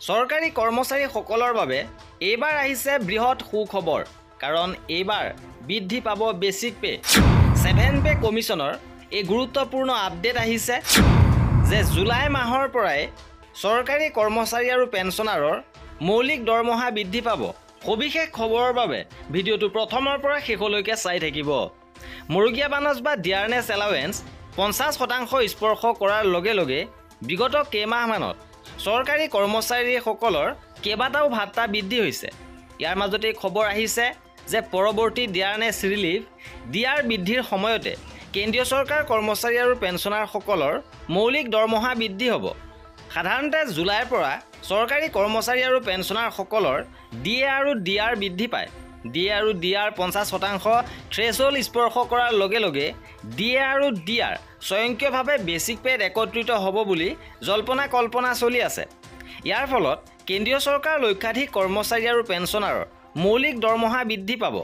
চৰকাৰী কৰ্মচাৰীসকলৰ বাবে এইবাৰ আহিছে বৃহৎ সুখবৰ কাৰণ এইবাৰ বৃদ্ধি পাব বেচিক পে 7 পে কমিছনৰ এই গুৰুত্বপূৰ্ণ আপডেট আহিছে যে জুলাই মাহৰ পৰাই চৰকাৰী কৰ্মচাৰী আৰু পেঞ্চনাৰৰ মৌলিক দৰমহা বৃদ্ধি পাব। সবিশেষ খবৰৰ বাবে ভিডিঅ'টো প্ৰথমৰ পৰা শেষলৈকে চাই থাকিব। মৰুগীয়া বানজ বা ডিয়াৰনেছ এলাৱেন্স 50% স্পৰ্শ কৰাৰ লগে লগে বিগত কেইমাহমানত চৰকাৰী কৰ্মচাৰীসকলৰ কেইবাটাও ভাত্তা বৃদ্ধি হৈছে। ইয়াৰ মাজতে খবৰ আহিছে যে পৰৱৰ্তী ডিয়াৰনেছ ৰিলিফ ডিয়াৰ বৃদ্ধিৰ সময়তে কেন্দ্ৰীয় চৰকাৰ কৰ্মচাৰী আৰু পেঞ্চনাৰসকলৰ মৌলিক দৰমহা বৃদ্ধি হ'ব। সাধাৰণতে জুলাইৰ পৰা চৰকাৰী কৰ্মচাৰী আৰু পেঞ্চনাৰসকলৰ ডিএ আৰু ডিআৰ বৃদ্ধি পায়। ডিএ আৰু ডিআৰ 50% থ্ৰেছহোল্ড স্পৰ্শ কৰাৰ লগে লগে ডিএ আৰু ডিআৰ স্বয়ংক্ৰিয়ভাৱে বেচিক পেত একত্ৰিত হ'ব বুলি জল্পনা কল্পনা চলি আছে। ইয়াৰ ফলত কেন্দ্ৰীয় চৰকাৰ লক্ষাধিক কৰ্মচাৰী আৰু পেঞ্চনাৰৰ মৌলিক দৰমহা বৃদ্ধি পাব।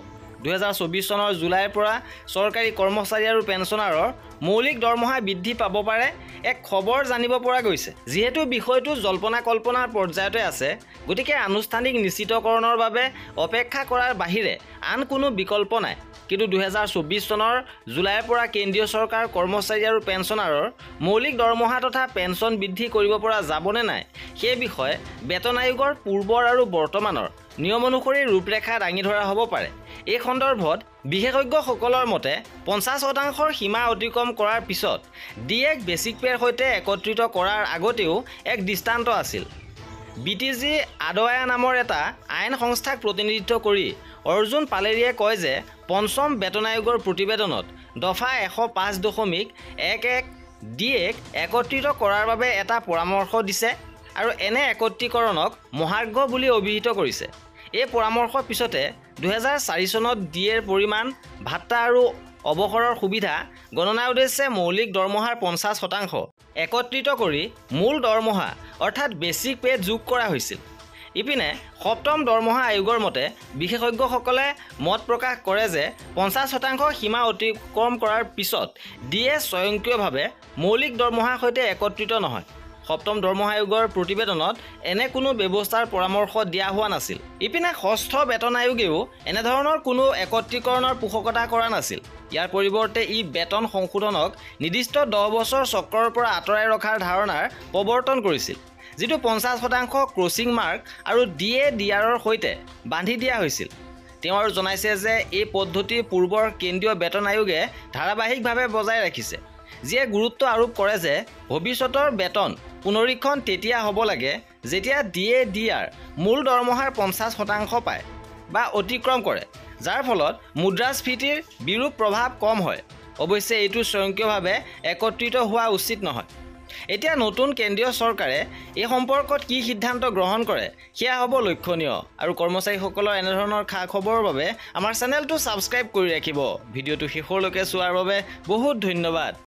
2024 চনৰ জুলাইৰ পৰা চৰকাৰী কৰ্মচাৰী আৰু পেঞ্চনাৰৰ মৌলিক দৰমহা বৃদ্ধি পাব পাৰে এক খবৰ জানিব পৰা গৈছে। যিহেতু বিষয়টো জল্পনা কল্পনাৰ পৰ্যায়তে আছে, গতিকে আনুষ্ঠানিক নিশ্চিতকৰণৰ বাবে অপেক্ষা কৰাৰ বাহিৰে আন কোনো বিকল্প নাই। কিন্তু 2024 চনৰ জুলাইৰ পৰা কেন্দ্ৰীয় চৰকাৰ কৰ্মচাৰী আৰু পেঞ্চনাৰৰ মৌলিক দৰমহা তথা পেঞ্চন বৃদ্ধি কৰিব পৰা যাবনে নাই সেই বিষয়ে বেতন আয়োগৰ পূৰ্বৰ আৰু বৰ্তমানৰ নিয়ম অনুসৰি ৰূপৰেখা দাঙি ধৰা হ'ব পাৰে। এই সন্দৰ্ভত বিশেষজ্ঞসকলৰ মতে 50% সীমা অতিক্ৰম কৰাৰ পিছত ডিএক বেচিক পেৰ সৈতে একত্ৰিত কৰাৰ আগতেও এক দৃষ্টান্ত আছিল। বিটিজি আদৱায়া নামৰ এটা আইন সংস্থাক প্ৰতিনিধিত্ব কৰি অৰ্জুন পালেৰীয়ে কয় যে পঞ্চম বেতন আয়োগৰ প্ৰতিবেদনত দফা 105.11 ডিএক একত্ৰিত কৰাৰ বাবে এটা পৰামৰ্শ দিছে আৰু এনে একত্ৰীকৰণক মহাৰ্ঘ বুলি অভিহিত কৰিছে। এই পৰামৰ্শৰ পিছতে 2004 চনত ডিএৰ পৰিমাণ ভাত্তা আৰু অৱসৰৰ সুবিধা গণনাৰ উদ্দেশ্যে মৌলিক দৰমহাৰ 50% একত্ৰিত কৰি মূল দৰমহা অৰ্থাৎ বেচিক পে যোগ কৰা হৈছিল। ইপিনে সপ্তম দৰমহা আয়োগৰ মতে বিশেষজ্ঞসকলে মত প্ৰকাশ কৰে যে 50% সীমা অতিক্ৰম কৰাৰ পিছত ডিএ স্বয়ংক্ৰিয়ভাৱে মৌলিক দৰমহাৰ সৈতে একত্ৰিত নহয়। সপ্তম দৰমহা আয়োগৰ প্ৰতিবেদনত এনে কোনো ব্যৱস্থাৰ পৰামৰ্শ দিয়া হোৱা নাছিল। ইপিনে ষষ্ঠ বেতন আয়োগেও এনেধৰণৰ কোনো একত্ৰীকৰণৰ পোষকতা কৰা নাছিল। ইয়াৰ পৰিৱৰ্তে ই বেতন সংশোধনক নিৰ্দিষ্ট 10 বছৰ চক্ৰৰ পৰা আঁতৰাই ৰখাৰ ধাৰণাৰ প্ৰৱৰ্তন কৰিছিল, যিটো 50% ক্ৰছিং মাৰ্ক আৰু ডিএ ডিআৰৰ সৈতে বান্ধি দিয়া হৈছিল। তেওঁ আৰু জনাইছে যে এই পদ্ধতি পূৰ্বৰ কেন্দ্ৰীয় বেতন আয়োগে ধাৰাবাহিকভাৱে বজাই ৰাখিছে, যিয়ে গুৰুত্ব আৰোপ কৰে যে ভৱিষ্যতৰ বেতন পুনৰীক্ষণ তেতিয়া হ'ব লাগে যেতিয়া ডিএ ডিআৰ মূল দৰমহাৰ 50% পায় বা অতিক্ৰম কৰে, যাৰ ফলত মুদ্ৰাস্ফীতিৰ বিৰূপ প্ৰভাৱ কম হয়। অৱশ্যে এইটো স্বয়ংক্ৰিয়ভাৱে একত্ৰিত হোৱা উচিত নহয়। এতিয়া নতুন কেন্দ্ৰীয় চৰকাৰে এই সম্পৰ্কত কি সিদ্ধান্ত গ্ৰহণ কৰে সেয়া হ'ব লক্ষণীয়। আৰু কৰ্মচাৰীসকলৰ এনেধৰণৰ খা খবৰৰ বাবে আমাৰ চেনেলটো ছাবস্ক্ৰাইব কৰি ৰাখিব। ভিডিঅ'টো শেষলৈকে চোৱাৰ বাবে বহুত ধন্যবাদ।